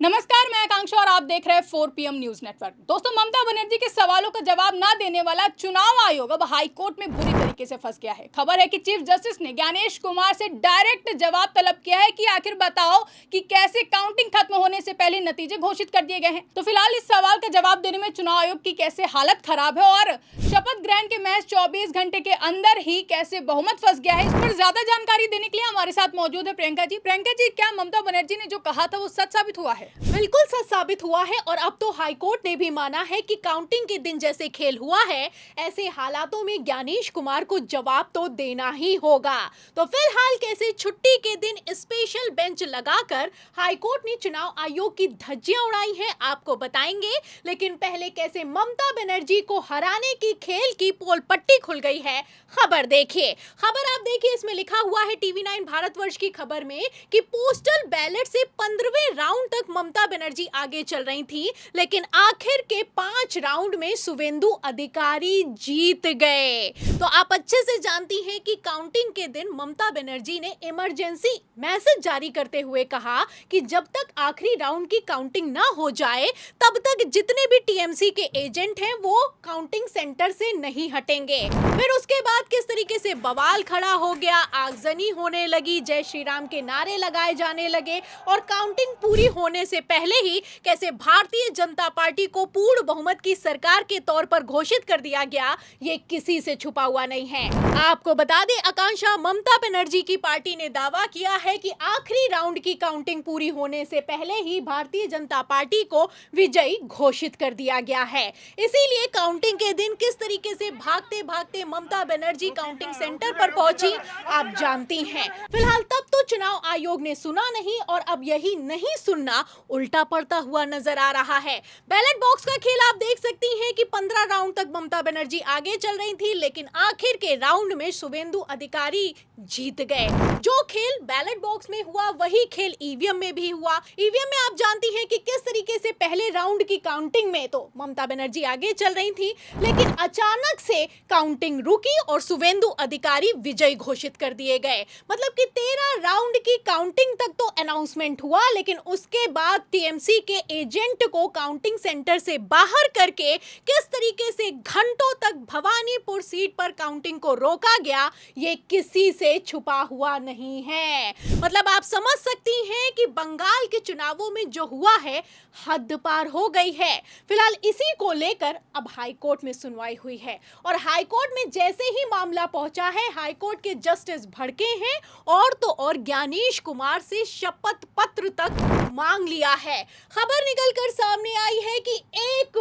नमस्कार, मैं आकांक्षा और आप देख रहे हैं 4 PM न्यूज नेटवर्क। दोस्तों, ममता बनर्जी के सवालों का जवाब ना देने वाला चुनाव आयोग अब हाई कोर्ट में बुरी तरीके से फंस गया है। खबर है कि चीफ जस्टिस ने ज्ञानेश कुमार से डायरेक्ट जवाब तलब किया है कि आखिर बताओ कि कैसे काउंटिंग खत्म होने से पहले नतीजे घोषित कर दिए गए हैं। तो फिलहाल इस सवाल का जवाब देने में चुनाव आयोग की कैसे हालत खराब है और शपथ ग्रहण के महज 24 घंटे के अंदर ही कैसे बहुमत फंस गया है, इस पर ज्यादा जानकारी देने के लिए हमारे साथ मौजूद है प्रियंका जी। प्रियंका जी, क्या ममता बनर्जी ने जो कहा था वो सच साबित हुआ है? बिल्कुल सच साबित हुआ है और अब तो हाई कोर्ट ने भी माना है कि काउंटिंग के दिन जैसे खेल हुआ है, ऐसे हालातों में ज्ञानेश कुमार को जवाब तो देना ही होगा। तो फिलहाल कैसे छुट्टी के दिन स्पेशल बेंच लगाकर हाई कोर्ट ने चुनाव आयोग की धज्जियां उड़ाई हैं, आपको बताएंगे। लेकिन पहले कैसे ममता बनर्जी को हराने की खेल की पोल पट्टी खुल गई है, खबर देखिए। खबर आप देखिए, इसमें लिखा हुआ है TV9 भारतवर्ष की खबर में कि पोस्टल बैलेट से 15वें राउंड तक ममता बनर्जी आगे चल रही थी, लेकिन आखिर के 5 राउंड में शुवेंदु अधिकारी जीत गए। तो आप अच्छे से जानती हैं कि काउंटिंग के दिन ममता बनर्जी ने इमरजेंसी मैसेज जारी करते हुए कहा कि जब तक आखिरी राउंड की काउंटिंग ना हो जाए तब तक जितने भी TMC के एजेंट हैं वो काउंटिंग सेंटर से नहीं हटेंगे। फिर उसके बाद किस तरीके से बवाल खड़ा हो गया, आगजनी होने लगी, जय श्री राम के नारे लगाए जाने लगे और काउंटिंग पूरी होने से पहले ही कैसे भारतीय जनता पार्टी को पूर्ण बहुमत की सरकार के तौर पर घोषित कर दिया गया, ये किसी से छुपा हुआ नहीं है। आपको बता दें, आकांक्षा, ममता बनर्जी की पार्टी ने दावा किया है कि आखिरी राउंड की काउंटिंग पूरी होने से पहले ही भारतीय जनता पार्टी को विजयी घोषित कर दिया गया है। इसीलिए काउंटिंग के दिन किस तरीके से भागते भागते ममता बनर्जी काउंटिंग सेंटर पर पहुंची, आप जानती हैं। फिलहाल तब तो चुनाव आयोग ने सुना नहीं और अब यही नहीं सुनना उल्टा पड़ता हुआ नजर आ रहा है। बैलेट बॉक्स का खेल आप देख सकती हैं कि 15 राउंड तक ममता बनर्जी आगे चल रही थी, लेकिन आखिर के राउंड में शुवेंदु अधिकारी जीत गए। जो खेल बैलेट बॉक्स में हुआ वही खेल ईवीएम में भी हुआ। ईवीएम में आप जानती हैं कि किस तरीके से पहले राउंड की काउंटिंग में तो ममता बनर्जी आगे चल रही थी, लेकिन अचानक से काउंटिंग रुकी और शुवेंदु अधिकारी विजयी घोषित कर दिए गए। मतलब कि 13 राउंड की काउंटिंग तक तो अनाउंसमेंट हुआ, लेकिन उसके बाद TMC के एजेंट को काउंटिंग सेंटर से बाहर करके किस तरीके से घंटों तक भवानीपुर सीट पर काउंटिंग को रोका गया, ये किसी से छुपा हुआ नहीं है। मतलब आप समझ सकती हैं कि बंगाल के चुनावों में जो हुआ है हद पार हो गई है। फिलहाल इसी को लेकर अब हाई कोर्ट में सुनवाई हुई है और हाई कोर्ट में जैसे ही मामला पहुंचा है, हाई कोर्ट के जस्टिस भड़के हैं और तो और ज्ञानेश कुमार से शपथ पत्र तक मांग लिया है। खबर निकलकर सामने आई है कि एक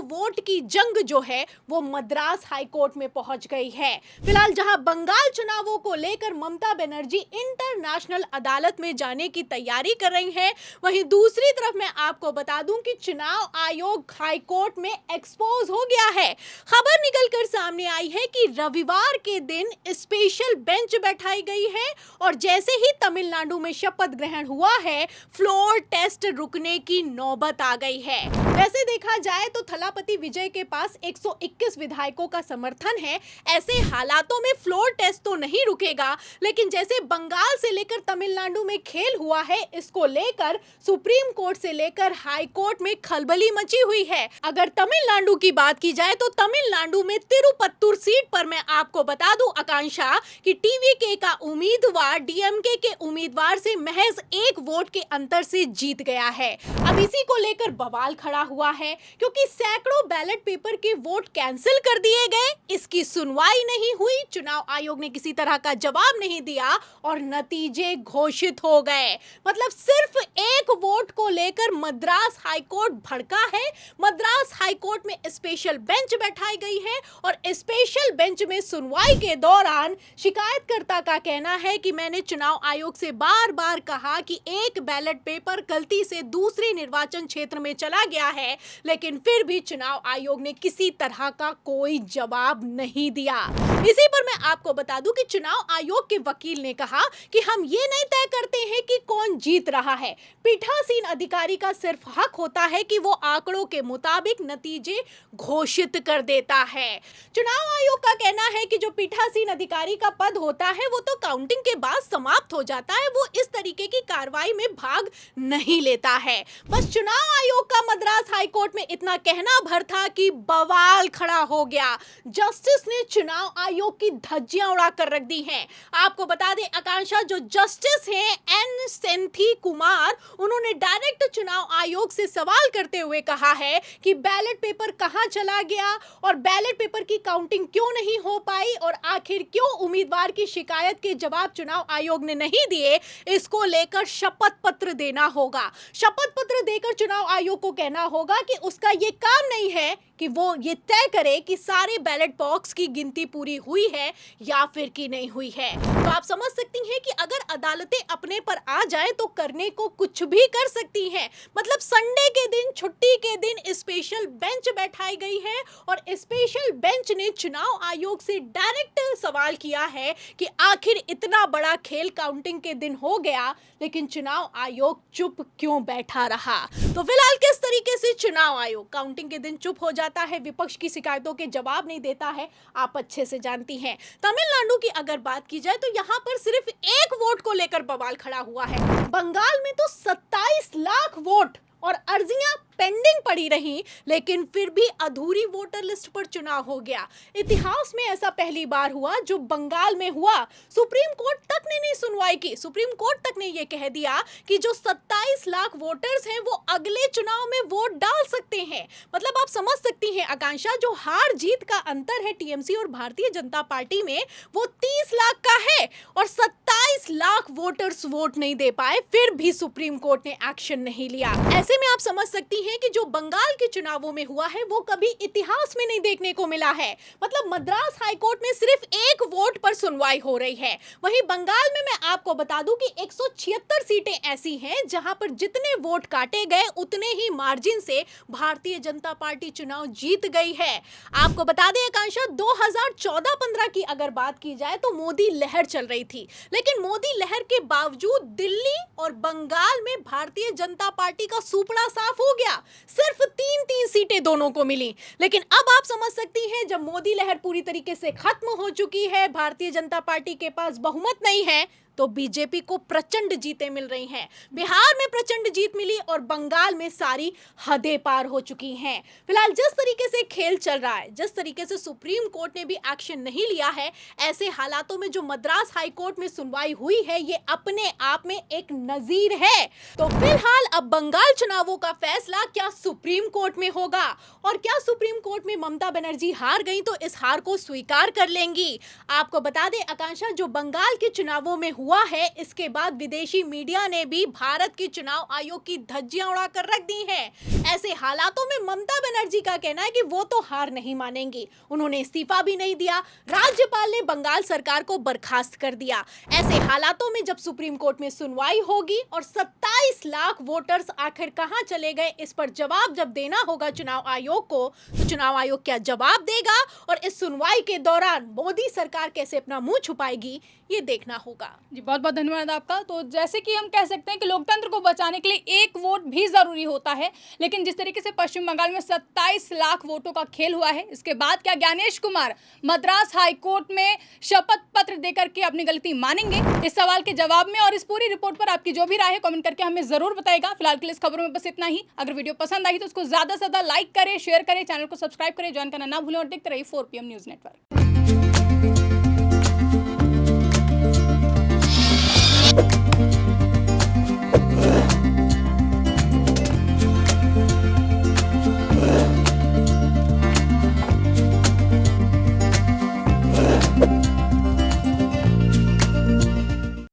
वोट की जंग जो है वो मद्रास हाई कोर्ट में पहुंच गई है। फिलहाल जहां बंगाल चुनावों को लेकर ममता बनर्जी इंटरनेशनल अदालत में जाने की तैयारी कर रही हैं, वहीं दूसरी तरफ मैं आपको बता दूं कि चुनाव आयोग हाई कोर्ट में एक्सपोज हो गया है। खबर निकलकर सामने आई है कि रविवार के दिन स्पेशल बेंच बैठाई गई है और जैसे ही तमिलनाडु में शपथ ग्रहण हुआ है, फ्लोर टेस्ट रुकने की नौबत आ गई है। वैसे देखा जाए तो थलापति विजय के पास 121 विधायकों का समर्थन है। ऐसे हालातों में फ्लोर टेस्ट तो नहीं रुकेगा, लेकिन जैसे बंगाल से लेकर तमिलनाडु में खेल हुआ है, इसको लेकर सुप्रीम कोर्ट से लेकर हाई कोर्ट में खलबली मची हुई है। अगर तमिलनाडु की बात की जाए तो तमिलनाडु में तिरुपत्तूर सीट पर मैं आपको बता दूं, आकांक्षा, कि TVK का उम्मीदवार DMK के उम्मीदवार से महज 1 वोट के अंतर से जीत गया है। अब इसी को लेकर बवाल खड़ा हुआ है क्योंकि सैकड़ों बैलेट पेपर के वोट कैंसिल कर दिए गए, इसकी सुनवाई नहीं हुई, चुनाव आयोग ने किसी तरह का जवाब नहीं दिया और नतीजे घोषित हो गए। मतलब सिर्फ 1 वोट को लेकर मद्रास हाईकोर्ट भड़का है। मद्रास हाईकोर्ट में स्पेशल बेंच बैठाई गई है और स्पेशल बेंच में सुनवाई के दौरान शिकायतकर्ता का कहना है कि मैंने चुनाव आयोग से बार बार कहा कि एक बैलेट पेपर गलती से दूसरे निर्वाचन क्षेत्र में चला गया है, लेकिन फिर भी चुनाव आयोग ने किसी तरह का कोई जवाब नहीं दिया। इसी पर मैं आपको बता दूं कि चुनाव आयोग के वकील ने कहा कि हम ये नहीं तय करते हैं कि कौन जीत रहा है, पीठासीन अधिकारी का सिर्फ हक होता है कि वो आंकड़ों के मुताबिक नतीजे घोषित कर देता है। चुनाव आयोग का कहना है कि जो पीठासीन अधिकारी का पद होता है वो तो काउंटिंग के बाद समाप्त हो जाता है, वो इस तरीके की कार्रवाई में भाग नहीं लेता है। बस चुनाव आयोग का मद्रास हाईकोर्ट में इतना कहना भर था कि बवाल खड़ा हो गया। जस्टिस ने चुनाव आयोग की धज्जियां उड़ा कर रख दी हैं। आपको बता दें आकांक्षा, जो जस्टिस हैं एन सेंथी कुमार, उन्होंने डायरेक्ट चुनाव आयोग से सवाल करते हुए कहा है कि बैलेट पेपर कहां चला गया और बैलेट पेपर की काउंटिंग क्यों नहीं हो पाई और आखिर क्यों उम्मीदवार की शिकायत के जवाब चुनाव आयोग ने नहीं दिए, इसको लेकर शपथ पत्र देना होगा। शपथ पत्र देकर चुनाव आयोग को कहना होगा कि उसका ये काम नहीं है कि वो ये तय करे कि सारे बैलेट बॉक्स की गिनती पूरी हुई है या फिर की नहीं हुई है। तो आप समझ सकती हैं कि अगर अदालतें अपने पर आ जाए तो करने को कुछ भी कर सकती हैं। मतलब संडे के दिन, छुट्टी के दिन स्पेशल बेंच बैठाई गई है और स्पेशल बेंच ने चुनाव आयोग से डायरेक्ट सवाल किया है कि आखिर इतना बड़ा खेल काउंटिंग के दिन हो गया लेकिन चुनाव आयोग चुप क्यों बैठा रहा। तो फिलहाल किस तरीके से चुनाव आयोग काउंटिंग के दिन चुप हो जाता है, विपक्ष की शिकायतों के जवाब नहीं देता है, आप अच्छे से जानती हैं। तमिलनाडु की अगर बात की जाए तो यहाँ पर सिर्फ एक वोट को लेकर बवाल खड़ा हुआ है। बंगाल में तो 27 लाख वोट और अर्जियां पेंडिंग पड़ी रही, लेकिन फिर भी अधूरी वोटर लिस्ट पर चुनाव हो गया। इतिहास में ऐसा पहली बार हुआ जो बंगाल में हुआ। सुप्रीम कोर्ट तक ने नहीं सुनवाई की। सुप्रीम कोर्ट तक ने यह कह दिया कि जो 27 लाख वोटर्स हैं वो अगले चुनाव में वोट डाल सकते हैं। मतलब आप समझ सकती हैं आकांक्षा, जो हार जीत का अंतर है टीएमसी और भारतीय जनता पार्टी में, वो 30 लाख का है और 27 लाख वोटर्स वोट नहीं दे पाए, फिर भी सुप्रीम कोर्ट ने एक्शन नहीं लिया। ऐसे में आप समझ सकती हैं कि जो बंगाल के चुनावों में हुआ है वो कभी इतिहास में नहीं देखने को मिला है। मतलब मद्रास हाईकोर्ट में सिर्फ एक वोट पर सुनवाई हो रही है। वहीं बंगाल में मैं आपको बता दूं कि 176 सीटें ऐसी हैं जहां पर जितने वोट काटे गए उतने ही मार्जिन से भारतीय जनता पार्टी चुनाव जीत गई है। आपको बता दें आकांक्षा, 2014-15 की अगर बात की जाए तो मोदी लहर चल रही थी, लेकिन मोदी लहर के बावजूद दिल्ली और बंगाल में भारतीय जनता पार्टी का सुपड़ा साफ हो गया। सिर्फ 3-3 सीटें दोनों को मिली। लेकिन अब आप समझ सकती हैं, जब मोदी लहर पूरी तरीके से खत्म हो चुकी है, भारतीय जनता पार्टी के पास बहुमत नहीं है, तो बीजेपी को प्रचंड जीतें मिल रही हैं। बिहार में प्रचंड जीत मिली और बंगाल में सारी हदें पार हो चुकी हैं। फिलहाल जिस तरीके से खेल चल रहा है, जिस तरीके से सुप्रीम कोर्ट ने भी एक्शन नहीं लिया है, ऐसे हालातों में जो मद्रास हाई कोर्ट में सुनवाई हुई है ये अपने आप में एक नजीर है। तो फिलहाल अब बंगाल चुनावों का फैसला क्या सुप्रीम कोर्ट में होगा और क्या सुप्रीम कोर्ट में ममता बनर्जी हार गई तो इस हार को स्वीकार कर लेंगी। आपको बता दें आकांक्षा, जो बंगाल के चुनावों में हुआ है, इसके बाद विदेशी मीडिया ने भी भारत के चुनाव आयोग की धज्जियां उड़ाकर रख दी हैं। ऐसे हालातों में ममता बनर्जी का कहना है कि वो तो हार नहीं मानेंगी। उन्होंने इस्तीफा भी नहीं दिया, राज्यपाल ने बंगाल सरकार को बर्खास्त कर दिया। ऐसे हालातों में जब सुप्रीम कोर्ट में सुनवाई होगी और 27 लाख वोटर्स आखिर कहां चले गए, इस पर जवाब जब देना होगा चुनाव आयोग को, तो चुनाव आयोग क्या जवाब देगा और इस सुनवाई के दौरान मोदी सरकार कैसे अपना मुंह छुपाएगी, ये देखना होगा। जी बहुत बहुत धन्यवाद आपका। तो जैसे कि हम कह सकते हैं कि लोकतंत्र को बचाने के लिए एक वोट भी जरूरी होता है, लेकिन जिस तरीके से पश्चिम बंगाल में 27 लाख वोटों का खेल हुआ है, इसके बाद क्या ज्ञानेश कुमार मद्रास हाई कोर्ट में शपथ पत्र देकर के अपनी गलती मानेंगे? इस सवाल के जवाब में और इस पूरी रिपोर्ट पर आपकी जो भी राय है कमेंट करके हमें जरूर बताएगा। फिलहाल के लिए इस खबरों में बस इतना ही। अगर वीडियो पसंद आई तो उसको ज्यादा से ज्यादा लाइक करें, शेयर करें, चैनल को सब्सक्राइब करें, ज्वाइन करना ना भूलें और देखते रहिए 4PM न्यूज नेटवर्क।